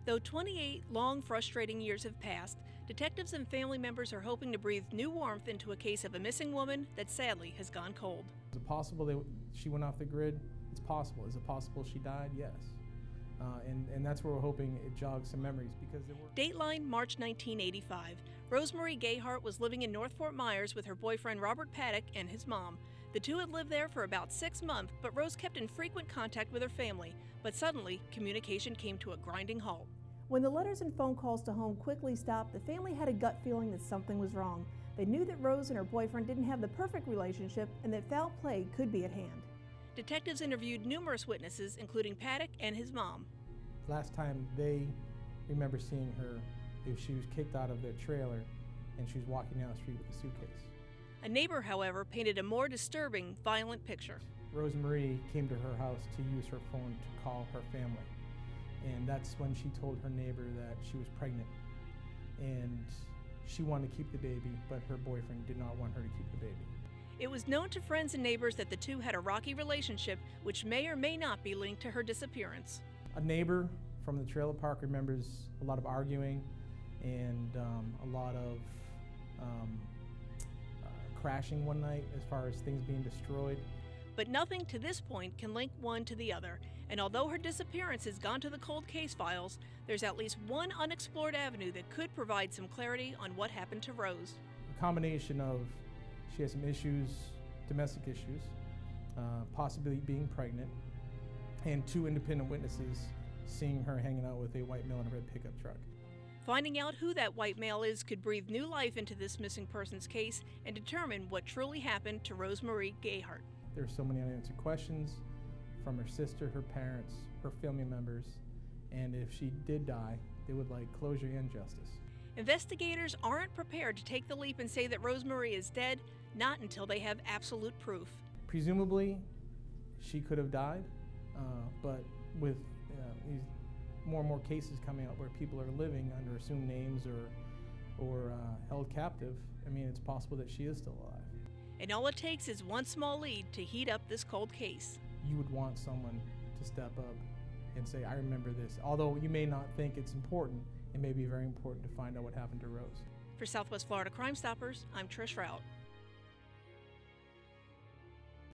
Though 28 long, frustrating years have passed, detectives and family members are hoping to breathe new warmth into a case of a missing woman that sadly has gone cold. Is it possible that she went off the grid? It's possible. Is it possible she died? Yes. And that's where we're hoping it jogs some memories, because there were... Dateline, March 1985. Rose Marie Gayhart was living in North Fort Myers with her boyfriend Robert Paddock and his mom. The two had lived there for about 6 months, but Rose kept in frequent contact with her family. But suddenly, communication came to a grinding halt. When the letters and phone calls to home quickly stopped, the family had a gut feeling that something was wrong. They knew that Rose and her boyfriend didn't have the perfect relationship and that foul play could be at hand. Detectives interviewed numerous witnesses, including Paddock and his mom. Last time they remember seeing her, she was kicked out of their trailer and she was walking down the street with a suitcase. A neighbor, however, painted a more disturbing, violent picture. Rose Marie came to her house to use her phone to call her family. And that's when she told her neighbor that she was pregnant. And she wanted to keep the baby, but her boyfriend did not want her to keep the baby. It was known to friends and neighbors that the two had a rocky relationship, which may or may not be linked to her disappearance. A neighbor from the trailer park remembers a lot of arguing and a lot of crashing one night as far as things being destroyed. But nothing to this point can link one to the other, and although her disappearance has gone to the cold case files, there's at least one unexplored avenue that could provide some clarity on what happened to Rose. A combination of she has some issues, domestic issues, possibly being pregnant, and 2 independent witnesses seeing her hanging out with a white male in a red pickup truck. Finding out who that white male is could breathe new life into this missing persons case and determine what truly happened to Rose Marie Gayhart. There are so many unanswered questions from her sister, her parents, her family members, and if she did die, they would like closure and justice. Investigators aren't prepared to take the leap and say that Rose Marie is dead, not until they have absolute proof. Presumably, she could have died, but with these more and more cases coming out where people are living under assumed names or held captive, I mean, it's possible that she is still alive. And all it takes is one small lead to heat up this cold case. You would want someone to step up and say, I remember this. Although you may not think it's important, it may be very important to find out what happened to Rose. For Southwest Florida Crime Stoppers, I'm Trish Routte.